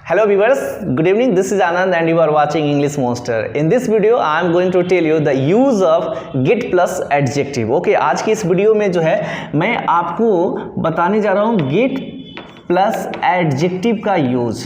Hello viewers, good evening. This is Anand and you are watching English Monster. In this video, I am going to tell you the use of get plus adjective. Okay, आज की इस video में जो है मैं आपको बताने जा रहा हूँ get plus adjective का यूज.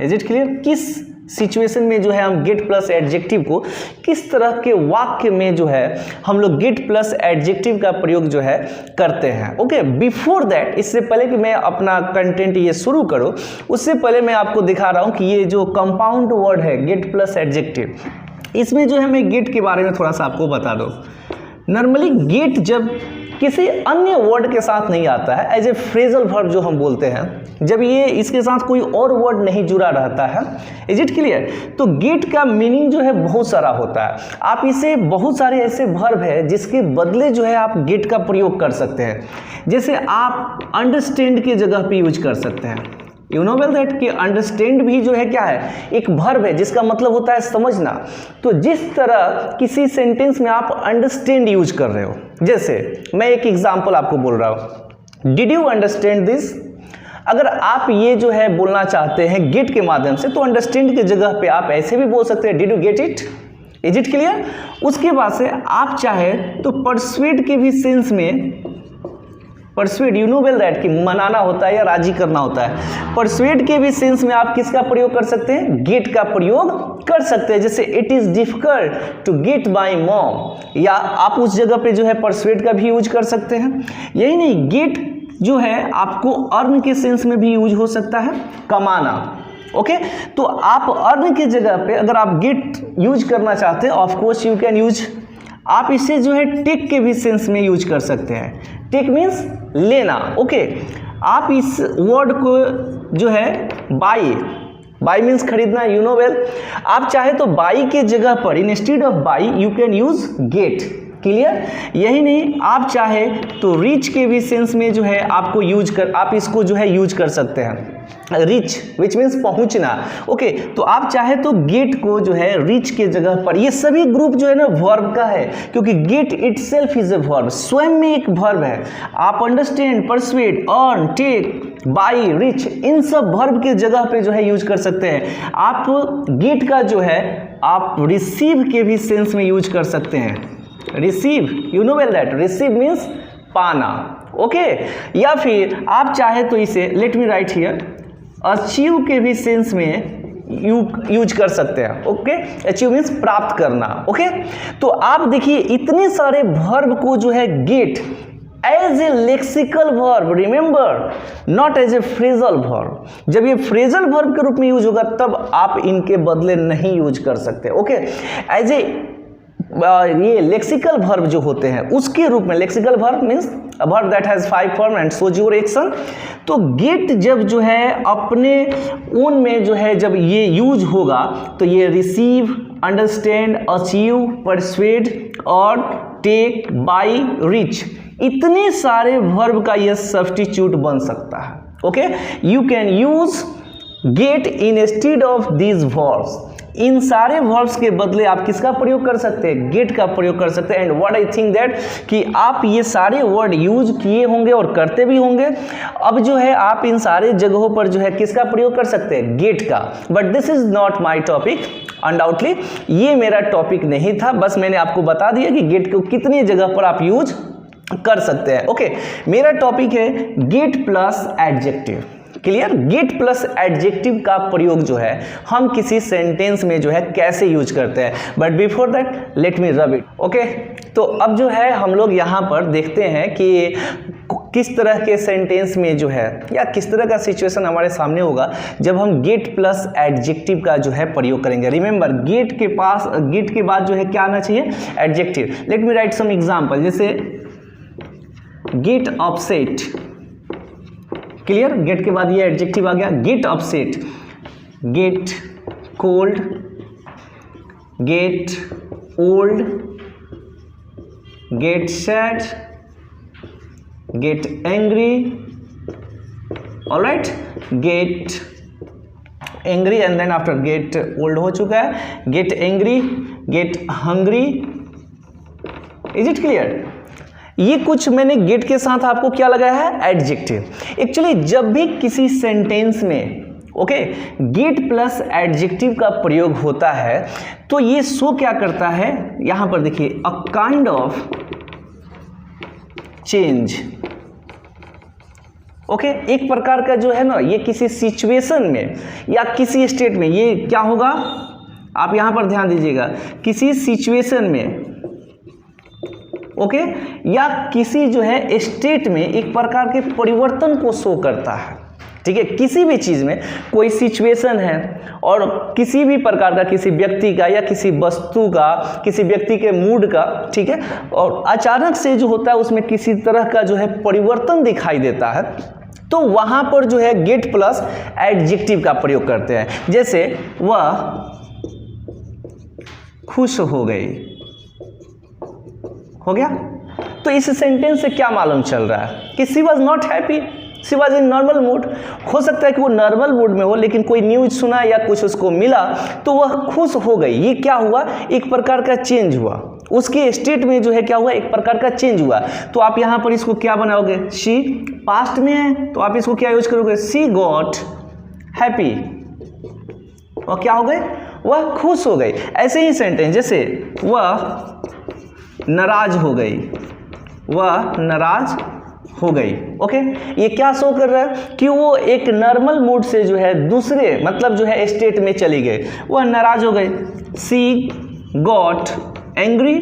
Is it clear? किस सिचुएशन में जो है हम गेट प्लस एडजेक्टिव को किस तरह के वाक्य में जो है हम लोग गेट प्लस एडजेक्टिव का प्रयोग जो है करते हैं. ओके, बिफोर दैट, इससे पहले कि मैं अपना कंटेंट ये शुरू करूं, उससे पहले मैं आपको दिखा रहा हूं कि ये जो कंपाउंड वर्ड है गेट प्लस एडजेक्टिव, इसमें जो है मैं गेट के बारे में थोड़ा सा आपको बता दूं. नॉर्मली गेट जब किसी अन्य वर्ड के साथ नहीं आता है, एज ए फ्रेजल वर्ब जो हम बोलते हैं, जब ये इसके साथ कोई और वर्ड नहीं जुड़ा रहता है, इज इट क्लियर, तो गेट का मीनिंग जो है बहुत सारा होता है. आप इसे बहुत सारे ऐसे वर्ब है जिसके बदले जो है आप गेट का प्रयोग कर सकते हैं. जैसे आप अंडरस्टैंड की जगह पे यूज कर सकते हैं. यू नो वेल दैट कि अंडरस्टैंड भी जो है क्या है, एक वर्ब है जिसका मतलब होता है समझना. तो जिस तरह किसी सेंटेंस में आप अंडरस्टैंड यूज कर रहे हो, जैसे मैं एक एग्जांपल आपको बोल रहा हूं, डिड यू अंडरस्टैंड दिस. अगर आप ये जो है बोलना चाहते हैं गेट के माध्यम से, तो अंडरस्टैंड की जगह पे आप ऐसे भी बोल सकते हैं, did you get it. Is it clear. उसके बाद से आप चाहे तो परसुएड के भी सेंस में, persuade you know well that कि मनाना होता है या राजी करना होता है, परसुएड के भी सेंस में आप किसका प्रयोग कर सकते हैं, गेट का प्रयोग कर सकते हैं. जैसे it is difficult to get my mom, या आप उस जगह पे जो है परसुएड का भी यूज कर सकते हैं. यही नहीं, गेट जो है आपको अर्न के सेंस में भी यूज हो सकता है, कमाना. ओके, तो आप अर्न की जगह पे अगर आप गेट यूज करना चाहते हैं, of course you can use. आप इसे जो है टेक के भी सेंस में यूज कर सकते हैं. टेक मीन्स लेना. ओके, आप इस वर्ड को जो है बाई, बाई मीन्स खरीदना, यू नो वेल. आप चाहे तो बाई के जगह पर instead of buy you can use get. Clear. यही नहीं, आप चाहे तो रिच के भी सेंस में जो है आपको यूज कर, आप इसको जो है यूज कर सकते हैं. रिच विच मीन्स पहुंचना. ओके, तो आप चाहे तो गेट को जो है रिच के जगह पर, ये सभी ग्रुप जो है ना वर्ब का है, क्योंकि get itself is a verb, स्वयं में एक वर्ब है. आप understand, persuade, earn, take, buy, reach, इन सब वर्ब के जगह पे जो है यूज कर सकते हैं. आप गेट का जो है आप रिसीव के भी सेंस में यूज कर सकते हैं. Receive, you know well that, receive means पाना. ओके, या फिर आप चाहे तो इसे, late me right here, achieve के भी सेंस में यूज कर सकते हैं. ओके, अचीव मीन्स प्राप्त करना. ओके, तो आप देखिए इतने सारे वर्ब को जो है get as a lexical verb, remember, not as a phrasal verb. जब ये फ्रेजल वर्ब के रूप में यूज होगा तब आप इनके बदले नहीं यूज कर सकते. ओके, एज ए ये लेक्सिकल वर्ब जो होते हैं उसके रूप में, lexical verb means a verb that has 5 form and shows your action. तो गेट जब जो है अपने ओन में जो है जब ये यूज होगा तो ये रिसीव, अंडरस्टैंड, अचीव, परसुएड और टेक, बाई, रिच, इतने सारे वर्ब का ये सब्स्टिट्यूट बन सकता है. Okay, you can use get instead of these verbs. इन सारे वर्ब्स के बदले आप किसका प्रयोग कर सकते हैं, गेट का प्रयोग कर सकते हैं. And what I think that कि आप ये सारे वर्ड यूज किए होंगे और करते भी होंगे. अब जो है आप इन सारे जगहों पर जो है किसका प्रयोग कर सकते हैं, गेट का. But this is not my topic, undoubtedly ये मेरा टॉपिक नहीं था, बस मैंने आपको बता दिया कि गेट को कितनी जगह पर आप यूज कर सकते हैं. ओके, मेरा टॉपिक है gate plus adjective. Clear. Gate plus adjective का प्रयोग जो है हम किसी सेंटेंस में जो है कैसे यूज करते हैं. But before that let me rub it. Okay, तो अब जो है हम लोग यहाँ पर देखते हैं कि किस तरह के सेंटेंस में जो है या किस तरह का सिचुएशन हमारे सामने होगा जब हम गेट प्लस एडजेक्टिव का जो है प्रयोग करेंगे. रिमेंबर, गेट के पास, गेट के बाद जो है क्या आना चाहिए, adjective. Let me write some example. जैसे गेट अपसेट. क्लियर. गेट के बाद ये एडजेक्टिव आ गया, get upset, get cold, get old, get sad, get angry. Alright, get angry and then after get old हो चुका है, get angry, get hungry. Is it clear. ये कुछ मैंने गेट के साथ आपको क्या लगाया है, एडजेक्टिव. एक्चुअली जब भी किसी सेंटेंस में ओके, गेट प्लस एडजेक्टिव का प्रयोग होता है तो ये शो क्या करता है, यहां पर देखिए, a kind of change. Okay, एक प्रकार का जो है ना, ये किसी सिचुएशन में या किसी स्टेट में, ये क्या होगा, आप यहां पर ध्यान दीजिएगा, किसी सिचुएशन में, ओके, या किसी जो है स्टेट में एक प्रकार के परिवर्तन को शो करता है। ठीक है, किसी भी चीज में कोई सिचुएशन है और किसी भी प्रकार का, किसी व्यक्ति का या किसी वस्तु का, किसी व्यक्ति के मूड का, ठीक है, और अचानक से जो होता है उसमें किसी तरह का जो है परिवर्तन दिखाई देता है, तो वहां पर जो है गेट प्लस एडजेक्टिव का प्रयोग करते हैं। जैसे वह खुश हो गई, हो गया। तो इस सेंटेंस से क्या मालूम चल रहा है कि she was not happy, she was in normal mood. हो सकता है कि वो नॉर्मल मूड में हो, लेकिन कोई न्यूज सुना या कुछ उसको मिला तो वह खुश हो गई। ये क्या हुआ, एक प्रकार का चेंज हुआ, उसके स्टेट में जो है क्या हुआ, एक प्रकार का चेंज हुआ। तो आप यहां पर इसको क्या बनाओगे, शी पास्ट में है तो आप इसको क्या यूज करोगे, शी गॉट हैप्पी, और क्या हो गए, वह खुश हो गई। ऐसे ही सेंटेंस, जैसे वह नाराज हो गई, वह नाराज हो गई। ओके, ये क्या शो कर रहा है कि वो एक नॉर्मल मूड से जो है दूसरे मतलब जो है स्टेट में चली गई, वह नाराज हो गई। सी गॉट एंग्री,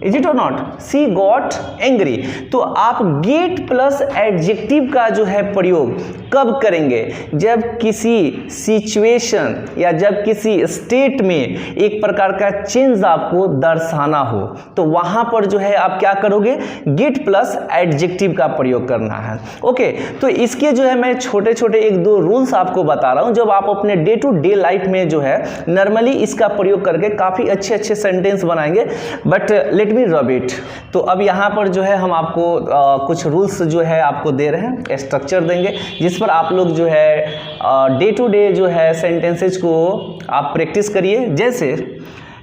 इज इट और नॉट, सी गॉट एंग्री। तो आप गेट प्लस एडजेक्टिव का जो है प्रयोग कब करेंगे, जब किसी सिचुएशन या जब किसी स्टेट में एक प्रकार का चेंज आपको दर्शाना हो, तो वहां पर जो है आप क्या करोगे, गेट प्लस एडजेक्टिव का प्रयोग करना है। ओके, तो इसके जो है मैं छोटे छोटे एक दो रूल्स आपको बता रहा हूं, जब आप अपने डे टू डे लाइफ में जो है नॉर्मली इसका प्रयोग करके काफी अच्छे अच्छे सेंटेंस बनाएंगे। But let me rub it. तो अब यहाँ पर जो है हम आपको कुछ रूल्स जो है आपको दे रहे हैं, स्ट्रक्चर देंगे, जिस पर आप लोग जो है डे टू डे जो है सेंटेंसेज को आप प्रैक्टिस करिए। जैसे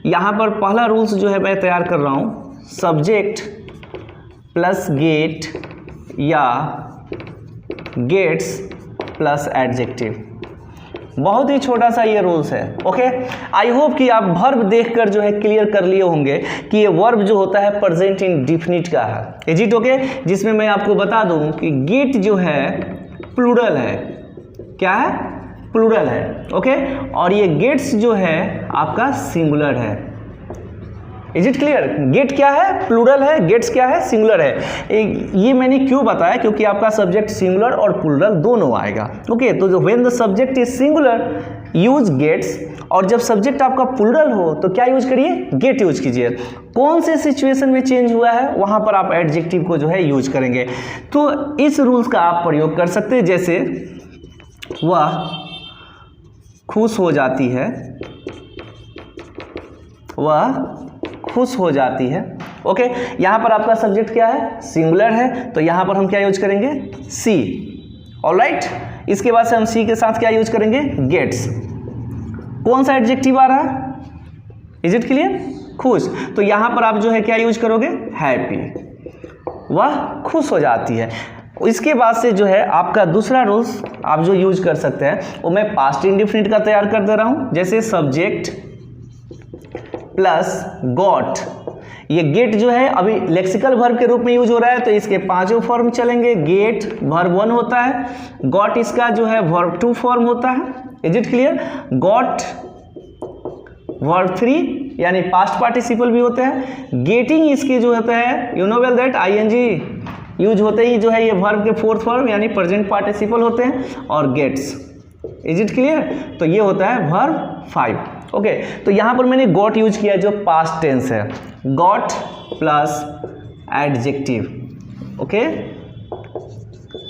यहाँ पर पहला रूल्स जो है मैं तैयार कर रहा हूँ, सब्जेक्ट प्लस गेट या गेट्स प्लस एडजेक्टिव। बहुत ही छोटा सा ये रूल्स है। ओके, आई होप कि आप वर्ब देखकर जो है क्लियर कर लिए होंगे कि ये वर्ब जो होता है प्रेजेंट इंडेफिनिट का है। Is it okay? जिसमें मैं आपको बता दूं कि गेट जो है प्लूरल है। क्या है? प्लूरल है। ओके, और ये गेट्स जो है आपका सिंगुलर है। Is it clear? गेट क्या है? प्लूरल है, गेट्स क्या है? सिंगुलर है। ये मैंने क्यों बताया? क्योंकि आपका सब्जेक्ट सिंगुलर और प्लूरल दोनों आएगा। ओके, तो जो when the subject is singular use gets, और जब सब्जेक्ट आपका प्लूरल हो तो क्या यूज करिए? गेट यूज कीजिए। कौन से सिचुएशन में चेंज हुआ है वहां पर आप एडजेक्टिव को जो है यूज करेंगे। तो इस रूल्स का आप प्रयोग कर सकते हैं। जैसे वह खुश हो जाती है, वह खुश हो जाती है। ओके, यहां पर आपका सब्जेक्ट क्या है? सिंगुलर है, तो यहां पर हम क्या यूज करेंगे? सी। ऑलराइट, इसके बाद से हम सी के साथ क्या यूज करेंगे? गेट्स। कौन सा एडजेक्टिव आ रहा है? Is it clear? खुश। तो यहां पर आप जो है क्या यूज करोगे? हैप्पी। वह खुश हो जाती है। इसके बाद से जो है आपका दूसरा रूल्स आप जो यूज कर सकते हैं वो मैं पास्ट इंडेफिनिट का तैयार कर दे रहा हूं। जैसे सब्जेक्ट प्लस गॉट। ये गेट जो है अभी लेक्सिकल वर्ब के रूप में यूज हो रहा है, तो इसके पांचों फॉर्म चलेंगे। गेट वर्ब 1 होता है, गॉट इसका जो है वर्ब 2 फॉर्म होता है। Is it clear? Got verb 3 यानी पास्ट पार्टिसिपल भी होते हैं। गेटिंग इसके जो होता है, you know well that ING use होते ही जो है ये वर्ब के 4th फॉर्म यानी प्रेजेंट पार्टिसिपल होते हैं। और गेट्स। Is it clear? तो ये होता है वर्ब 5। ओके, तो यहां पर मैंने गॉट यूज किया जो पास्ट टेंस है। Got plus adjective. ओके,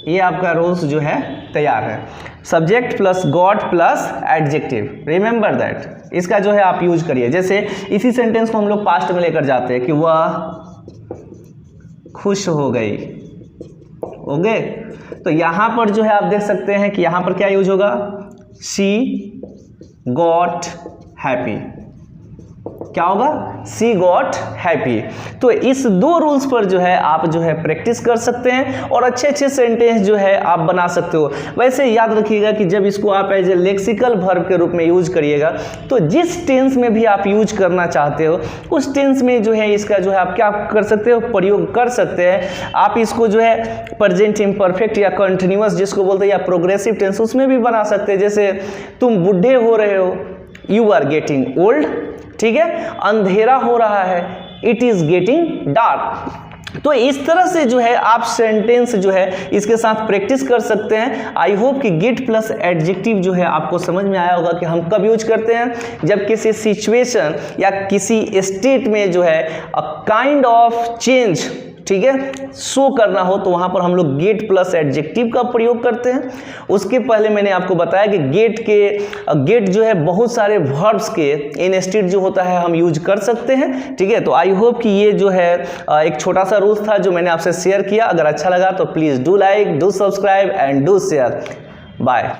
ये आपका रूल्स जो है तैयार है। Subject plus got plus adjective, remember that. इसका जो है आप यूज करिए। जैसे इसी सेंटेंस को हम लोग पास्ट में लेकर जाते हैं कि वह खुश हो गई। ओके, तो यहां पर जो है आप देख सकते हैं कि यहां पर क्या यूज होगा? She got happy. क्या होगा, सी गॉट हैप्पी। तो इस दो रूल्स पर जो है आप जो है प्रैक्टिस कर सकते हैं और अच्छे अच्छे सेंटेंस जो है आप बना सकते हो। वैसे याद रखिएगा कि जब इसको आप एज ए लेक्सिकल वर्ब के रूप में यूज करिएगा तो जिस टेंस में भी आप यूज करना चाहते हो उस टेंस में जो है इसका जो है आप क्या कर सकते हो, प्रयोग कर सकते हैं। आप इसको जो है प्रेजेंट इम्परफेक्ट या कंटिन्यूअस जिसको बोलते हैं या प्रोग्रेसिव टेंस उसमें भी बना सकते हैं। जैसे तुम बूढ़े हो रहे हो, यू आर गेटिंग ओल्ड, ठीक है। अंधेरा हो रहा है, इट इज गेटिंग डार्क। तो इस तरह से जो है आप सेंटेंस जो है इसके साथ प्रैक्टिस कर सकते हैं। आई होप कि गेट प्लस एडजेक्टिव जो है आपको समझ में आया होगा कि हम कब यूज करते हैं, जब किसी सिचुएशन या किसी स्टेट में जो है अ काइंड ऑफ चेंज, ठीक है, शो करना हो तो वहां पर हम लोग गेट प्लस एडजेक्टिव का प्रयोग करते हैं। उसके पहले मैंने आपको बताया कि गेट जो है बहुत सारे वर्ब्स के इंस्टेड जो होता है हम यूज कर सकते हैं, ठीक है। तो आई होप कि ये जो है एक छोटा सा रूल था जो मैंने आपसे शेयर किया। अगर अच्छा लगा तो please do like, do subscribe and do share. Bye.